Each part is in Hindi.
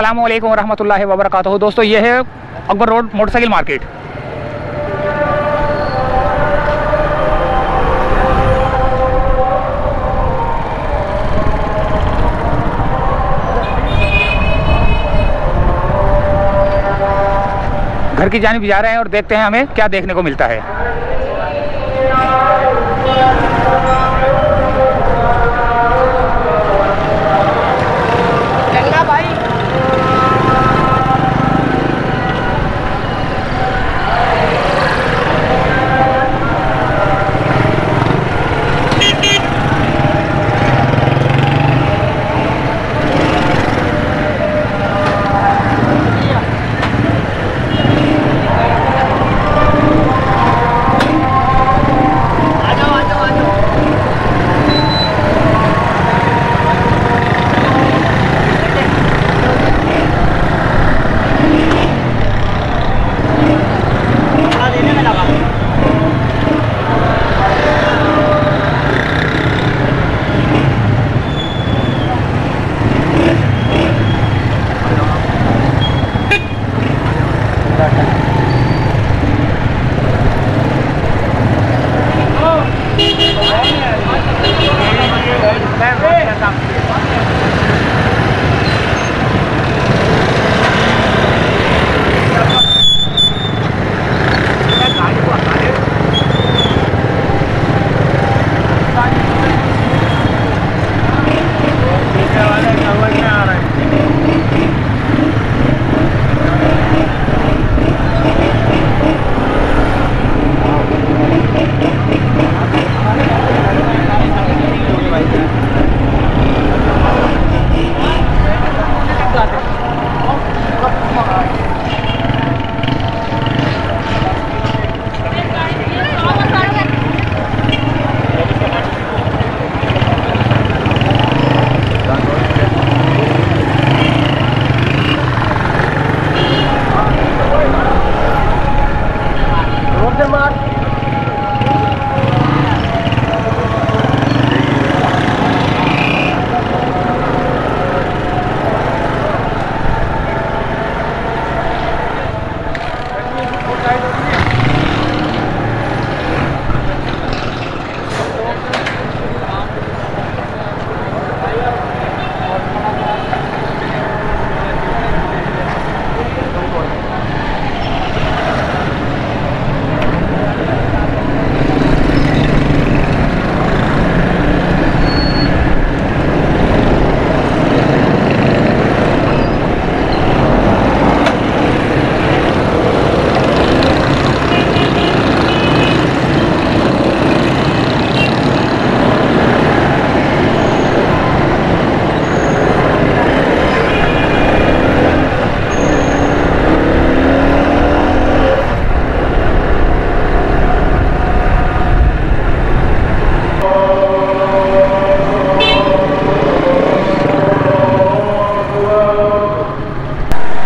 अस्सलामु अलैकुम रहमतुल्लाहि व बरकातहू। दोस्तों ये है अकबर रोड मोटरसाइकिल मार्केट। घर की जानिब जा रहे हैं और देखते हैं हमें क्या देखने को मिलता है।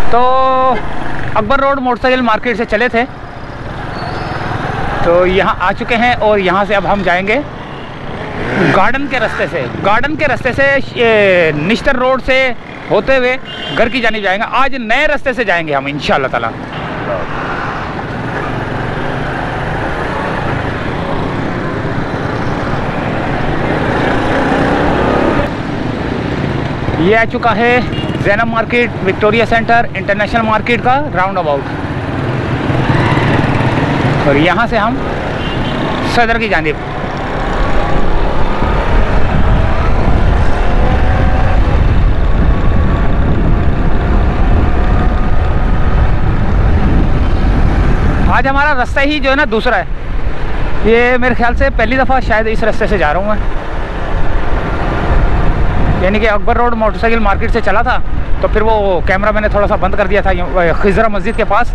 तो अकबर रोड मोटरसाइकिल मार्केट से चले थे तो यहाँ आ चुके हैं और यहाँ से अब हम जाएंगे गार्डन के रास्ते से निश्तर रोड से होते हुए घर की जानिब जाएंगे। आज नए रास्ते से जाएंगे हम इंशाअल्लाह ताला। ये आ चुका है Zainab market, Victoria centre, international market का राउंड अबाउट। और यहाँ से हम सदर की जानिब। आज हमारा रास्ता ही जो है ना दूसरा है। ये मेरे ख्याल से पहली दफ़ा शायद इस रास्ते से जा रहा हूँ मैं। यानी कि अकबर रोड मोटरसाइकिल मार्केट से चला था तो फिर वो कैमरा मैंने थोड़ा सा बंद कर दिया था खिजरा मस्जिद के पास।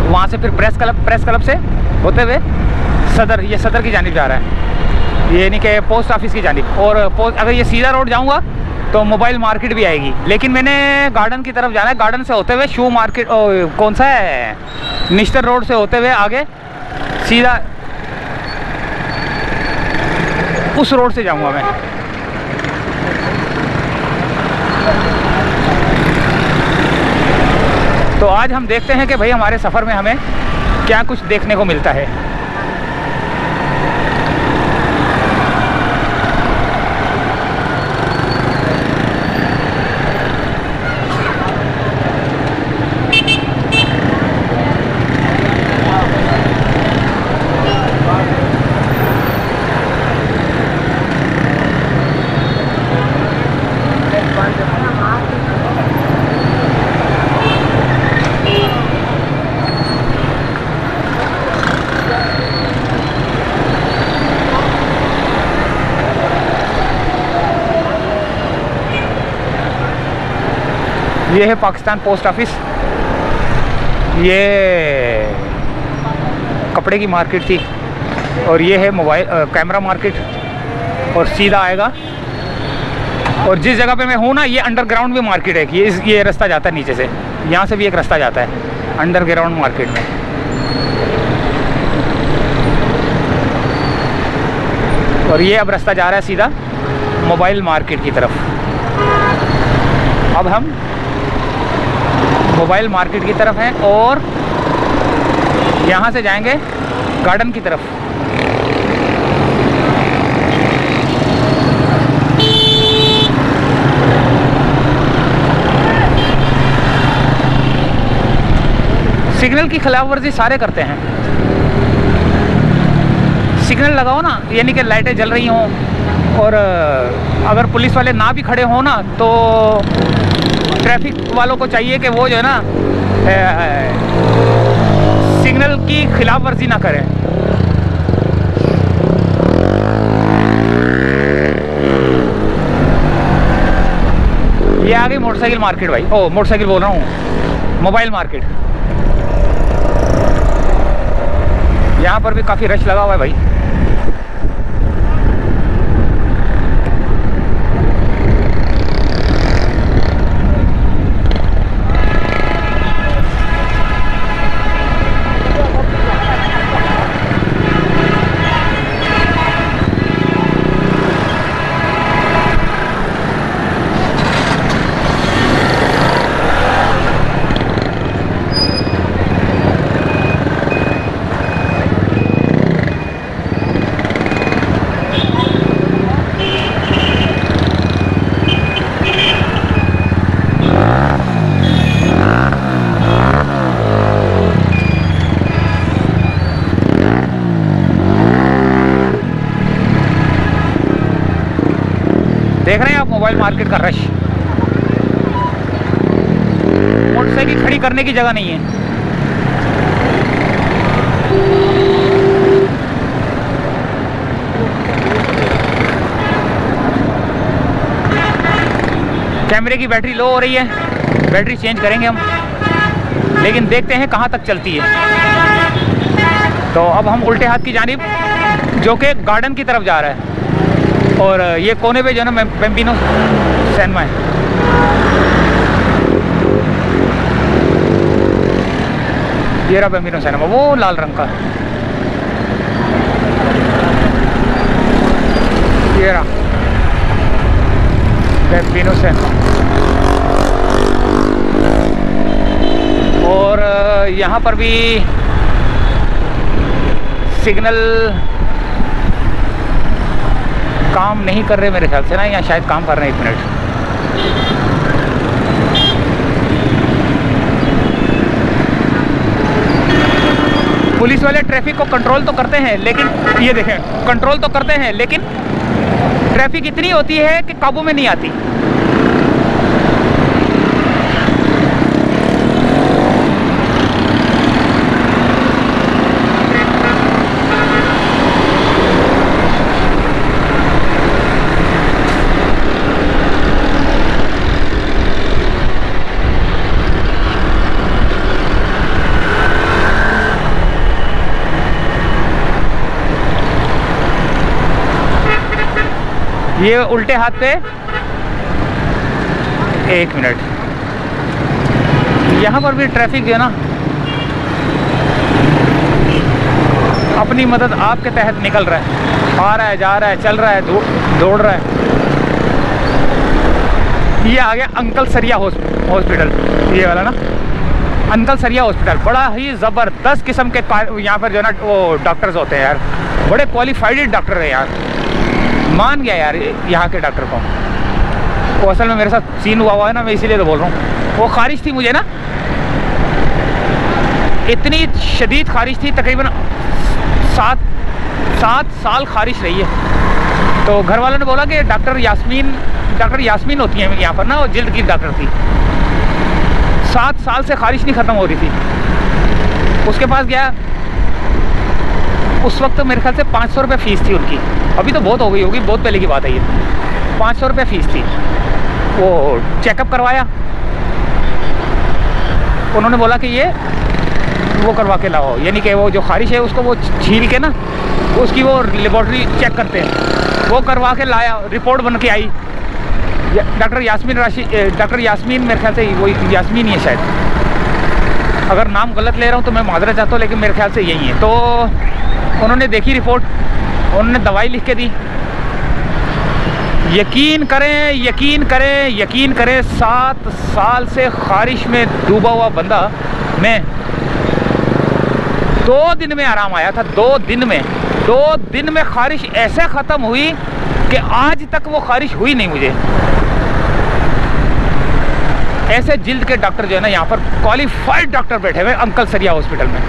वहाँ से फिर प्रेस क्लब से होते हुए ये सदर की जानिब जा रहा है, ये यानी कि पोस्ट ऑफिस की जानिब। और अगर ये सीधा रोड जाऊँगा तो मोबाइल मार्केट भी आएगी, लेकिन मैंने गार्डन की तरफ जाना है। गार्डन से होते हुए शू मार्केट कौन सा है, निश्तर रोड से होते हुए आगे सीधा उस रोड से जाऊंगा मैं। तो आज हम देखते हैं कि भाई हमारे सफ़र में हमें क्या कुछ देखने को मिलता है। ये है पाकिस्तान पोस्ट ऑफिस। ये कपड़े की मार्केट थी और ये है मोबाइल कैमरा मार्केट, और सीधा आएगा। और जिस जगह पे मैं हूँ ना, ये अंडरग्राउंड में मार्केट है। ये रास्ता जाता है नीचे से, यहाँ से भी एक रास्ता जाता है अंडरग्राउंड मार्केट में। और ये अब रास्ता जा रहा है सीधा मोबाइल मार्केट की तरफ। अब हम मोबाइल मार्केट की तरफ हैं और यहाँ से जाएंगे गार्डन की तरफ। सिग्नल की खिलाफवर्जी सारे करते हैं। सिग्नल लगाओ ना, यानी कि लाइटें जल रही हों, और अगर पुलिस वाले ना भी खड़े हों ना, तो ट्रैफिक वालों को चाहिए कि वो जो है ना सिग्नल की खिलाफ वर्जी ना करें। ये आ गई मोटरसाइकिल मार्केट भाई। ओ मोटरसाइकिल बोल रहा हूँ, मोबाइल मार्केट। यहाँ पर भी काफ़ी रश लगा हुआ है भाई। देख रहे हैं आप मोबाइल मार्केट का रश। मोटरसाइकिल खड़ी करने की जगह नहीं है। कैमरे की बैटरी लो हो रही है, बैटरी चेंज करेंगे हम, लेकिन देखते हैं कहाँ तक चलती है। तो अब हम उल्टे हाथ की जानिब, जो कि गार्डन की तरफ जा रहा है, और ये कोने पे जो है ना बेम्बिनो सिनेमा है। ये रहा बेम्बिनो सिनेमा, वो लाल रंग का। ये रहा बेम्बिनो सिनेमा। और यहाँ पर भी सिग्नल काम नहीं कर रहे मेरे ख्याल से ना, या शायद काम कर रहे हैं। 1 मिनट। पुलिस वाले ट्रैफिक को कंट्रोल तो करते हैं, लेकिन ये देखें, कंट्रोल तो करते हैं, लेकिन ट्रैफिक इतनी होती है कि काबू में नहीं आती। ये उल्टे हाथ पे 1 मिनट। यहाँ पर भी ट्रैफिक जो है ना, अपनी मदद आपके तहत निकल रहा है, आ रहा है, जा रहा है, चल रहा है, दौड़ रहा है। ये आ गया अंकल सरिया हॉस्पिटल, ये वाला ना। अंकल सरिया हॉस्पिटल, बड़ा ही ज़बरदस्त किस्म के यहाँ पर जो है ना वो डॉक्टर्स होते हैं यार, बड़े क्वालिफाइड डॉक्टर है यार, मान गया यार यहाँ के डॉक्टर को। वो असल में मेरे साथ सीन हुआ है ना, मैं इसीलिए तो बोल रहा हूँ। वो खारिश थी मुझे ना, इतनी शदीद खारिश थी, तकरीबन 7 साल खारिश रही है। तो घर वालों ने बोला कि डॉक्टर यास्मीन होती है यहाँ पर ना, वो जिल्द की डॉक्टर थी। 7 साल से खारिश नहीं ख़त्म हो रही थी। उसके पास गया, उस वक्त तो मेरे ख्याल से 500 रुपये फ़ीस थी उनकी, अभी तो बहुत हो गई होगी, बहुत पहले की बात है ये। 500 रुपये फ़ीस थी। वो चेकअप करवाया, उन्होंने बोला कि ये वो करवा के लाओ, यानी कि वो जो खारिश है उसको वो छील के ना उसकी वो लेबॉर्ट्री चेक करते हैं, वो करवा के लाया, रिपोर्ट बन के आई। डॉक्टर यास्मीन मेरे ख्याल से वो यास्मीन ही है शायद, अगर नाम गलत ले रहा हूँ तो मैं माजरा चाहता हूँ, लेकिन मेरे ख्याल से यही है। तो उन्होंने देखी रिपोर्ट, उन्होंने दवाई लिख के दी। यकीन करें 7 साल से खारिश में डूबा हुआ बंदा, मैं 2 दिन में आराम आया था। 2 दिन में खारिश ऐसे ख़त्म हुई कि आज तक वो खारिश हुई नहीं मुझे। ऐसे जिल्द के डॉक्टर जो है ना यहाँ पर क्वालिफाइड डॉक्टर बैठे हुए अंकल सरिया हॉस्पिटल में।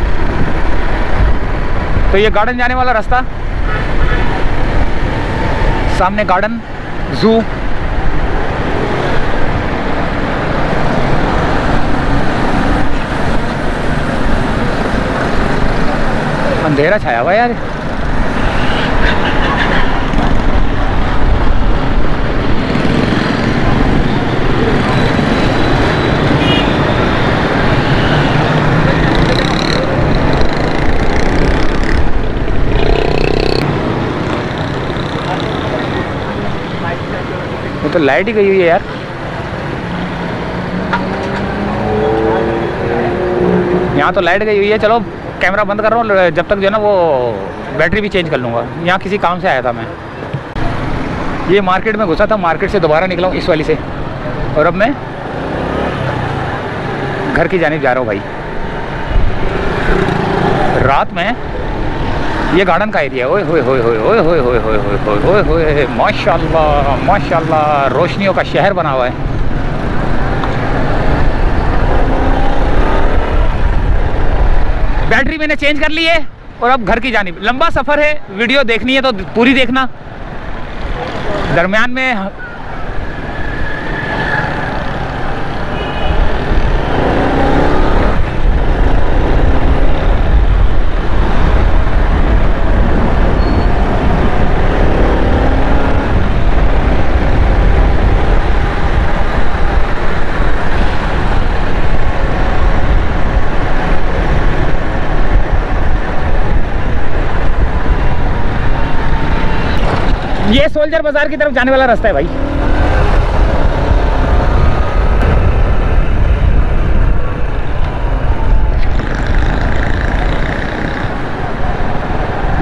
तो ये गार्डन जाने वाला रास्ता, सामने गार्डन, जू, अंधेरा छाया हुआ यार। वो तो लाइट ही गई हुई है यार। यहाँ तो लाइट गई हुई है। चलो कैमरा बंद कर रहा हूँ, जब तक जो है ना वो बैटरी भी चेंज कर लूँगा। यहाँ किसी काम से आया था मैं, ये मार्केट में घुसा था, मार्केट से दोबारा निकला हूँ इस वाली से, और अब मैं घर की जानिब जा रहा हूँ भाई। रात में ये गार्डन का एरिया, ओए होए होए होए होए होए होए होए होए होए होए, माशाल्लाह माशाल्लाह, रोशनियों का शहर बना हुआ है। बैटरी मैंने चेंज कर ली है और अब घर की जानिब। लंबा सफ़र है, वीडियो देखनी है तो पूरी देखना। दरमियान में ये सोल्जर बाजार की तरफ जाने वाला रास्ता है भाई।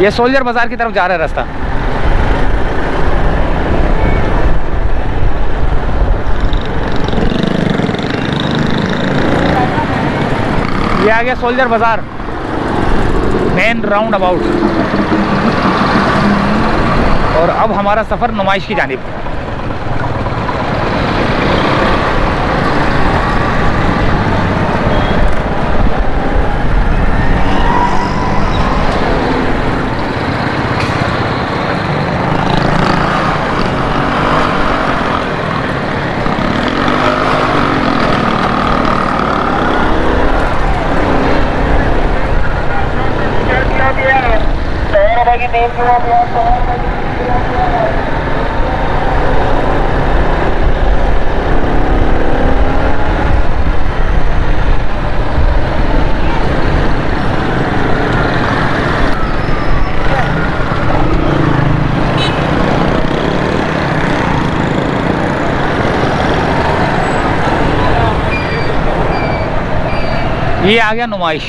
ये सोल्जर बाजार की तरफ जा रहा है रास्ता। ये आ गया सोल्जर बाजार, मेन राउंड अबाउट। और अब हमारा सफ़र नुमाइश की जानिब। ये आ गया नुमाइश।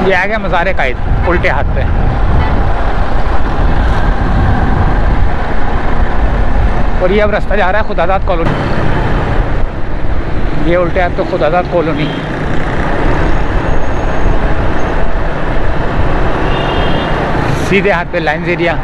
ये आ गया मज़ार कायद उल्टे हाथ पे। और ये अब रास्ता जा रहा है खुदादाद कॉलोनी। ये उल्टे हाथ तो खुदादाद कॉलोनी। सीधे हाथ पे लाइन्स एरिया।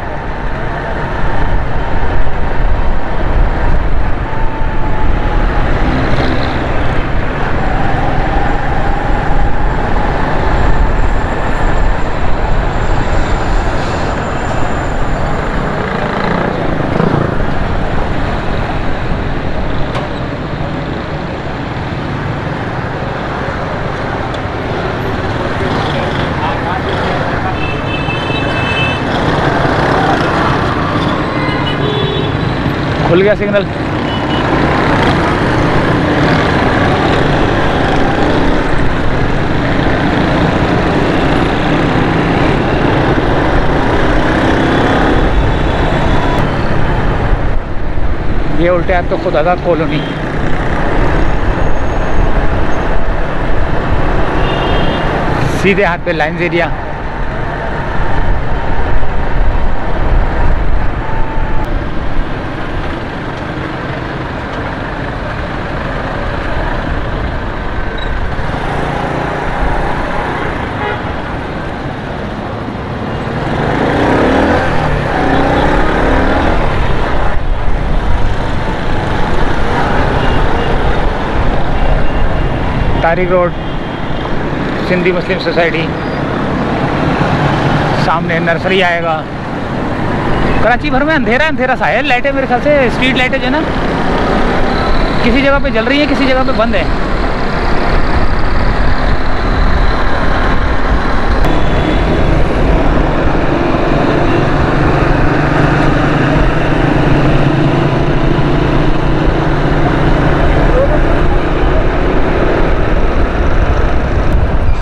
खुल गया सिग्नल। ये उल्टे हाथ तो खुदादाद कॉलोनी। सीधे हाथ पे lines area. Tariq road, Sindhi Muslim society, सामने नर्सरी आएगा। कराची भर में अंधेरा अंधेरा सा है। लाइटें मेरे ख्याल से स्ट्रीट लाइटें जो है ना, किसी जगह पे जल रही है, किसी जगह पे बंद है।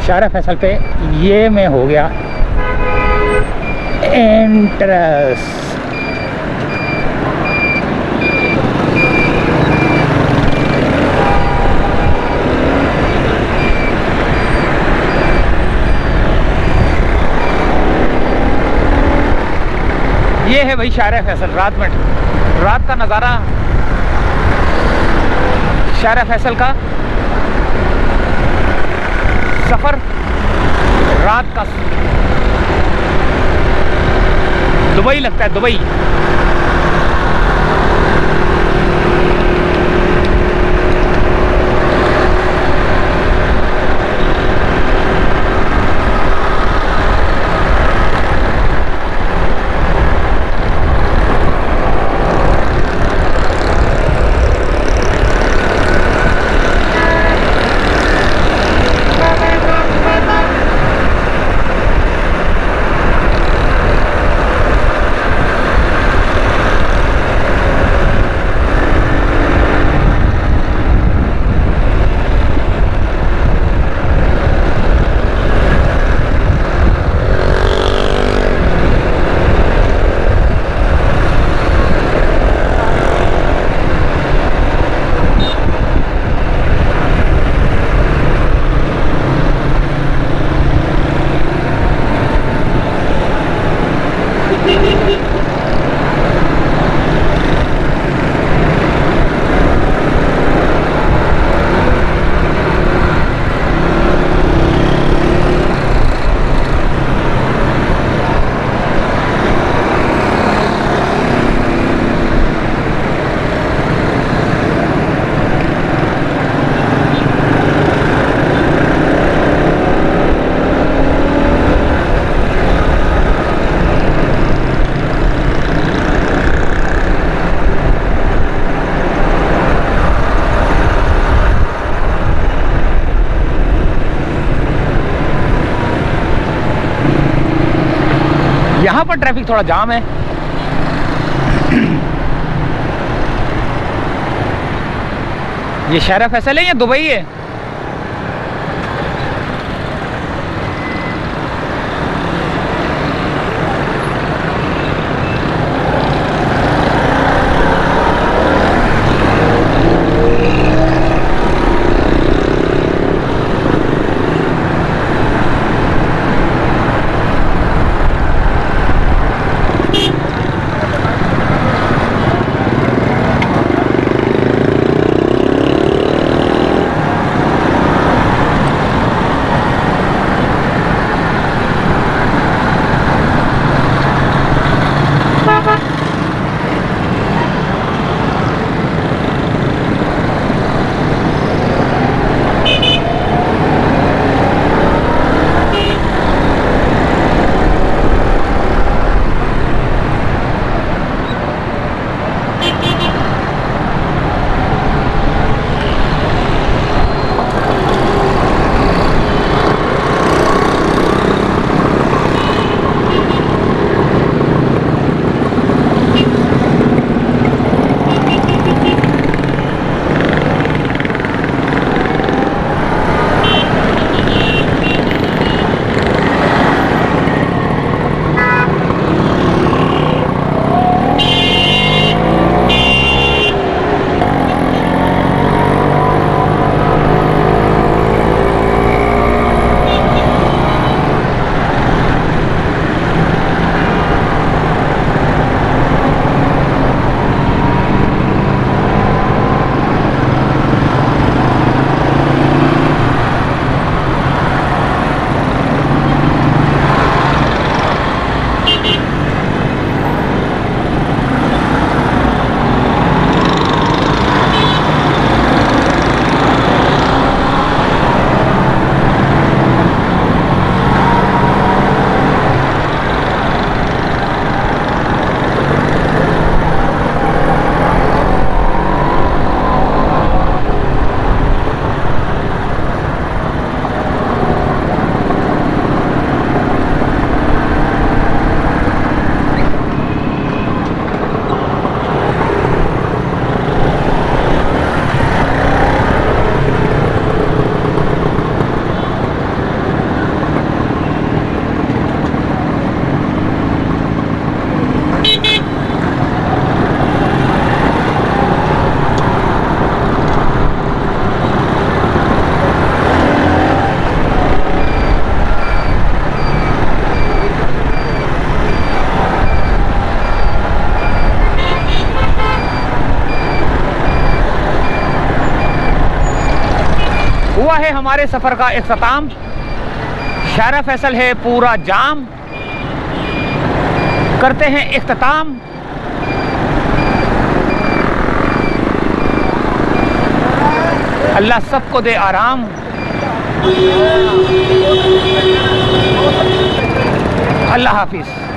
शारा फैसल पे ये में हो गया एंट्रेंस। ये है भाई शारा फैसल। रात में, रात का नज़ारा शारा फैसल का। सफ़र रात का दुबई लगता है, दुबई। यहाँ पर ट्रैफिक थोड़ा जाम है। ये शारा फैसल है या दुबई है? हुआ है हमारे सफ़र का इख्तिताम। शारा फैसल है पूरा जाम, करते हैं इख्तिताम। अल्लाह सबको दे आराम। अल्लाह हाफिज़।